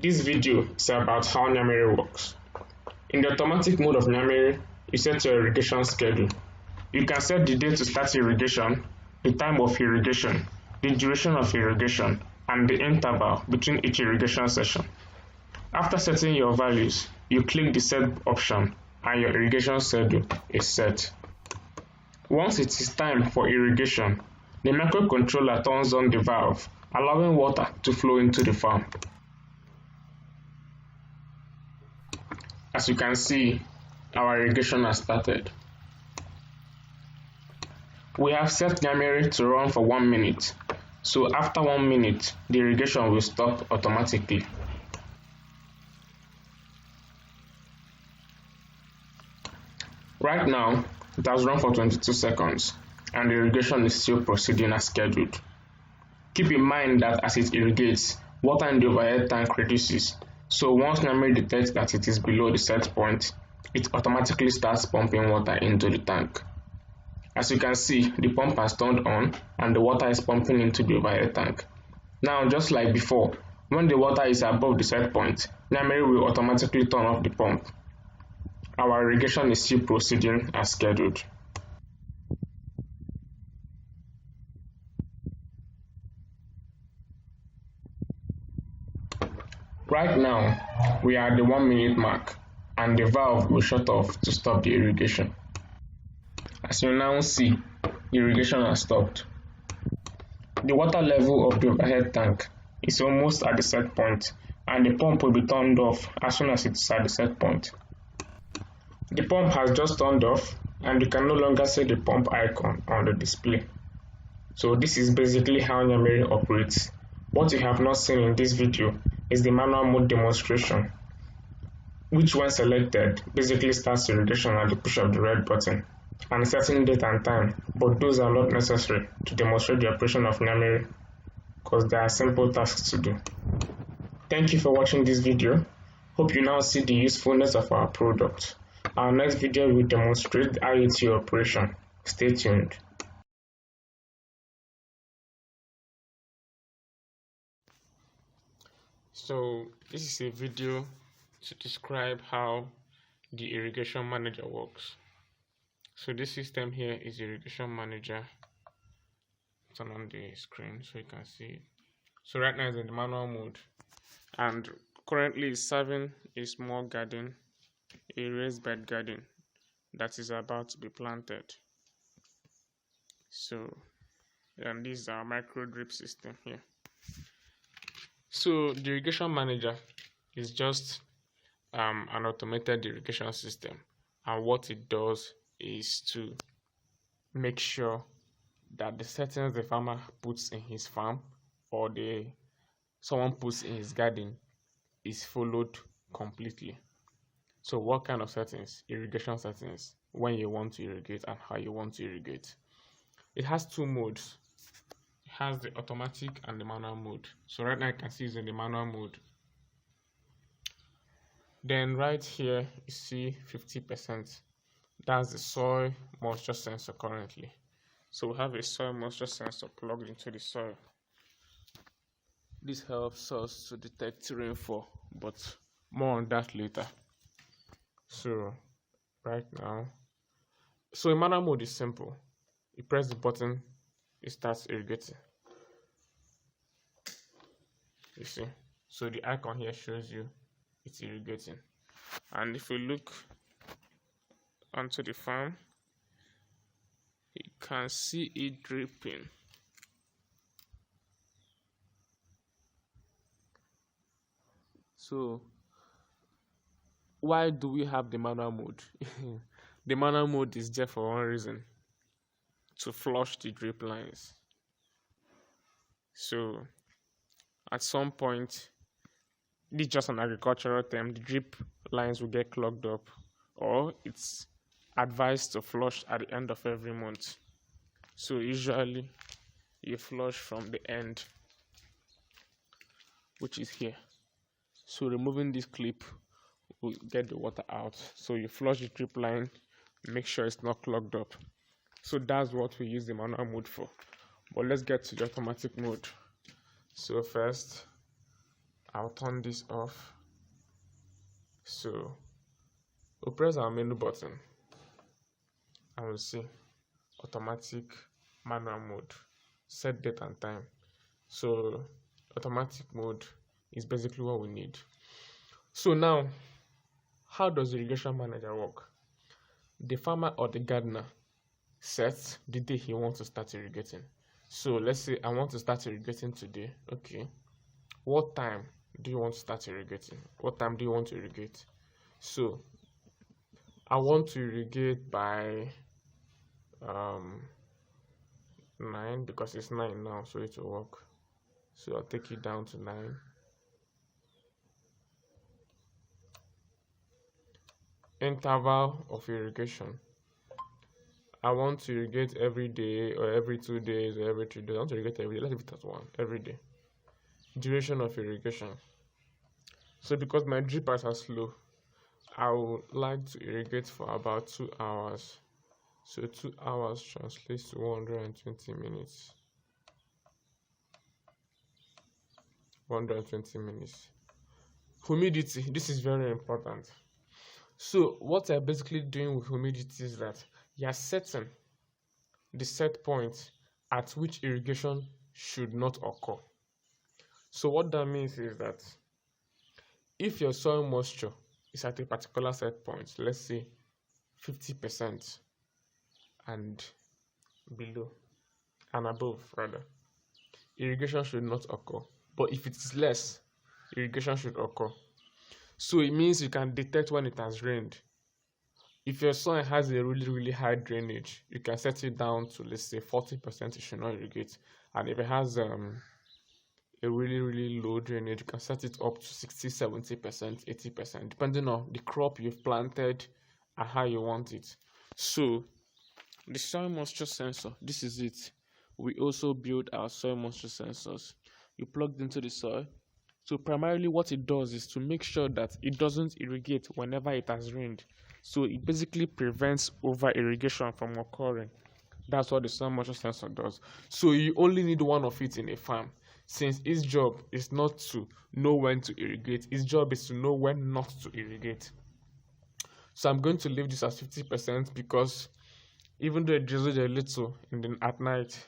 This video is about how Nyamiri works. In the automatic mode of Nyamiri, you set your irrigation schedule. You can set the date to start irrigation, the time of irrigation, the duration of irrigation, and the interval between each irrigation session. After setting your values, you click the Set option and your irrigation schedule is set. Once it is time for irrigation, the microcontroller turns on the valve, allowing water to flow into the farm. As you can see, our irrigation has started. We have set Nyamiri to run for 1 minute, so after 1 minute, the irrigation will stop automatically. Right now, it has run for 22 seconds and the irrigation is still proceeding as scheduled. Keep in mind that as it irrigates, water in the overhead tank reduces, so once Nyamiri detects that it is below the set point, it automatically starts pumping water into the tank. As you can see, the pump has turned on and the water is pumping into the overhead tank. Now, just like before, when the water is above the set point, Nyamiri will automatically turn off the pump. Our irrigation is still proceeding as scheduled. Right now, we are at the 1 minute mark and the valve will shut off to stop the irrigation. As you now see, the irrigation has stopped. The water level of the overhead tank is almost at the set point and the pump will be turned off as soon as it is at the set point. The pump has just turned off and you can no longer see the pump icon on the display. So this is basically how Nyamiri operates. What you have not seen in this video is the manual mode demonstration, which when selected basically starts irrigation at the push of the red button and setting date and time, but those are not necessary to demonstrate the operation of Nyamiri because they are simple tasks to do. Thank you for watching this video. Hope you now see the usefulness of our product. Our next video will demonstrate the IoT operation. Stay tuned. So this is a video to describe how the irrigation manager works. So this system here is irrigation manager. Turn on the screen so you can see it. So right now it's in the manual mode and currently it's serving a small garden, a raised bed garden that is about to be planted. So, and this is our micro drip system here. So the irrigation manager is just an automated irrigation system, and what it does is to make sure that the settings the farmer puts in his farm or someone puts in his garden is followed completely. So what kind of settings? Irrigation settings, when you want to irrigate and how you want to irrigate. It has two modes. It has the automatic and the manual mode. So right now you can see it's in the manual mode. Then right here you see 50%. That's the soil moisture sensor currently. So we have a soil moisture sensor plugged into the soil. This helps us to detect rainfall, but more on that later. So right now, so in manual mode is simple. You press the button, it starts irrigating. You see, so the icon here shows you it's irrigating. And if we look onto the farm, you can see it dripping. So why do we have the manual mode? The manual mode is there for one reason: to flush the drip lines. So at some point, this is just an agricultural term, the drip lines will get clogged up, or it's advised to flush at the end of every month. So usually you flush from the end, which is here. So removing this clip will get the water out. So you flush the drip line, make sure it's not clogged up. So that's what we use the manual mode for. But let's get to the automatic mode. So first, I'll turn this off. So we'll press our menu button and we'll see automatic, manual mode, set date and time. So automatic mode is basically what we need. So now, how does the irrigation manager work? The farmer or the gardener sets the day he wants to start irrigating. So let's say I want to start irrigating today. Okay, what time do you want to start irrigating? What time do you want to irrigate? So I want to irrigate by 9, because it's 9 now, so it will work. So I'll take it down to 9. Interval of irrigation. I want to irrigate every day or every 2 days or every 3 days. I want to irrigate every day. Let's leave it at 1 every day. Duration of irrigation. So because my drippers are slow, I would like to irrigate for about 2 hours. So 2 hours translates to 120 minutes. 120 minutes. Humidity. This is very important. So what I'm basically doing with humidity is that you're setting the set point at which irrigation should not occur. So what that means is that if your soil moisture is at a particular set point, let's say 50% and below and above rather, irrigation should not occur. But if it is less, irrigation should occur. So it means you can detect when it has rained. If your soil has a really high drainage, you can set it down to, let's say, 40%, you should not irrigate. And if it has a really low drainage, you can set it up to 60, 70%, 80%, depending on the crop you've planted and how you want it. So the soil moisture sensor, this is it. We also build our soil moisture sensors. You plug it into the soil. So primarily what it does is to make sure that it doesn't irrigate whenever it has rained. So it basically prevents over irrigation from occurring. That's what the soil moisture sensor does. So you only need one of it in a farm, since its job is not to know when to irrigate. Its job is to know when not to irrigate. So I'm going to leave this as 50% because even though it drizzles a little at night,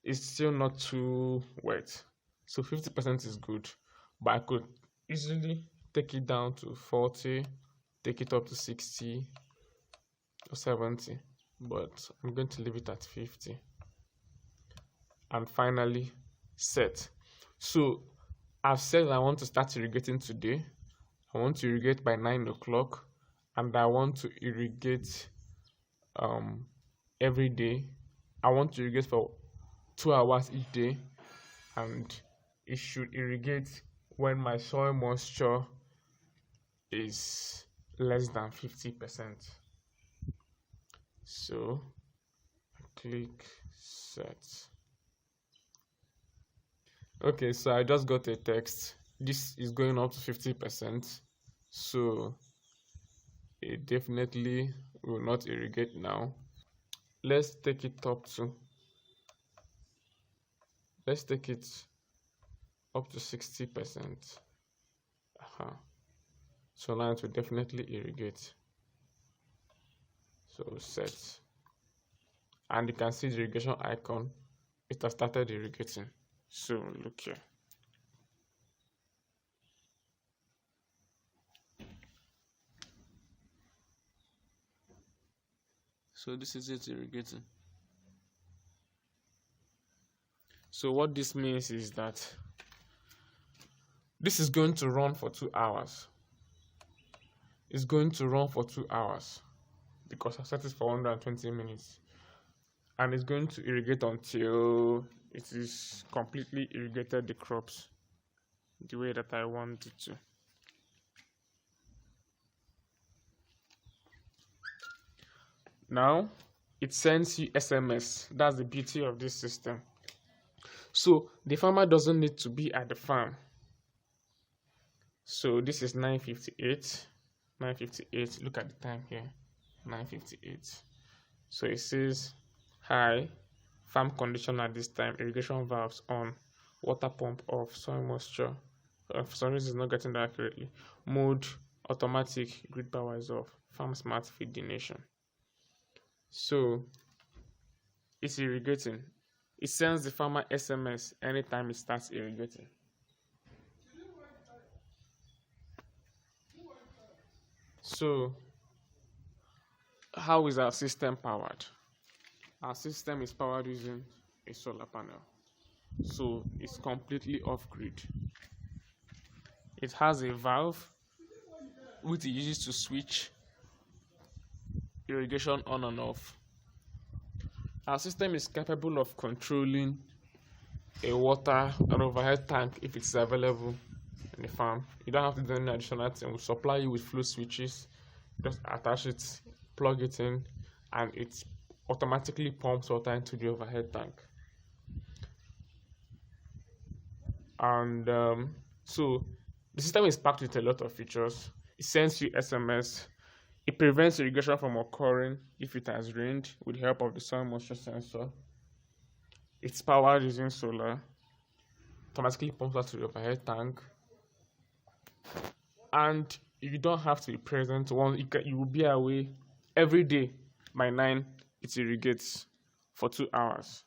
it's still not too wet. So 50% is good. But I could easily take it down to 40, take it up to 60 or 70, but I'm going to leave it at 50. And finally, set. So I've said I want to start irrigating today. I want to irrigate by 9 o'clock, and I want to irrigate every day. I want to irrigate for 2 hours each day, and it should irrigate when my soil moisture is less than 50%. So click set. Okay, so I just got a text. This is going up to 50%, so it definitely will not irrigate now. Let's take it up to 60%. So now it will definitely irrigate. So set, and you can see the irrigation icon. It has started irrigating. So look here. So this is it irrigating. So what this means is that this is going to run for 2 hours. It's going to run for 2 hours because I set it for 120 minutes. And it's going to irrigate until it is completely irrigated the crops the way that I want it to. Now it sends you SMS. That's the beauty of this system. So the farmer doesn't need to be at the farm. So this is 9:58. 9:58. Look at the time here. 9:58. So it says, hi, farm condition at this time, irrigation valves on, water pump off, soil moisture For some reason, it's not getting that accurately. Mode automatic, grid power is off. Farm smart, feed the nation. So it's irrigating. It sends the farmer SMS anytime it starts irrigating. So how is our system powered? Our system is powered using a solar panel. So it's completely off grid. It has a valve which it uses to switch irrigation on and off. Our system is capable of controlling a water an overhead tank if it's available in the farm. You don't have to do any additional thing. We'll supply you with flow switches. Just attach it, plug it in, and it automatically pumps water into the overhead tank. And so the system is packed with a lot of features. It sends you SMS. It prevents irrigation from occurring if it has rained with the help of the soil moisture sensor. It's powered using solar. Automatically pumps out to the overhead tank. And you don't have to be present. You will be away every day by 9. It irrigates for 2 hours.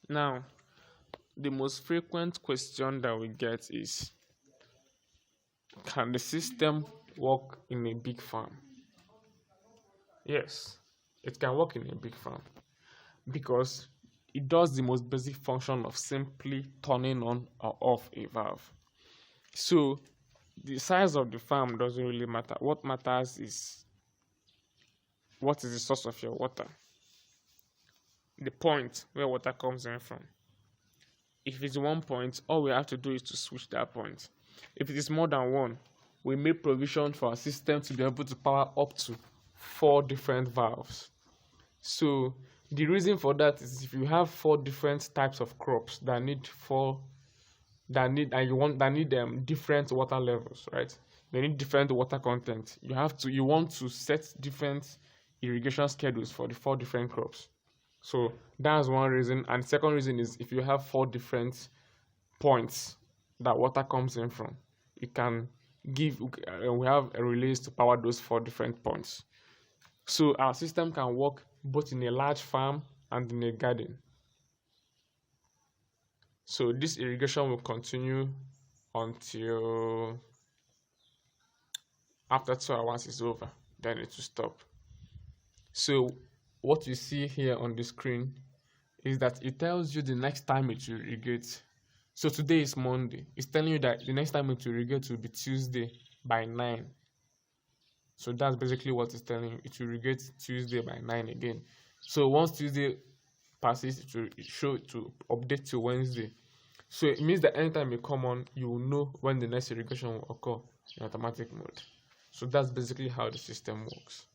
Now, the most frequent question that we get is, can the system work in a big farm? Yes, it can work in a big farm because it does the most basic function of simply turning on or off a valve. So the size of the farm doesn't really matter. What matters is what is the source of your water, the point where water comes in from. If it's 1 point, all we have to do is to switch that point. If it is more than 1, we make provision for our system to be able to power up to 4 different valves. So the reason for that is if you have 4 different types of crops that need different water levels, right? They need different water content. You want to set different irrigation schedules for the 4 different crops. So that's one reason. And the second reason is if you have 4 different points that water comes in from, we have a relays to power those 4 different points. So our system can work both in a large farm and in a garden. So this irrigation will continue until after 2 hours is over, then it will stop. So what you see here on the screen is that it tells you the next time it will irrigate. So today is Monday. It's telling you that the next time it will irrigate will be Tuesday by 9. So that's basically what it's telling you. It will irrigate Tuesday by 9 again. So once Tuesday passes, it will update to Wednesday. So it means that anytime you come on, you will know when the next irrigation will occur in automatic mode. So that's basically how the system works.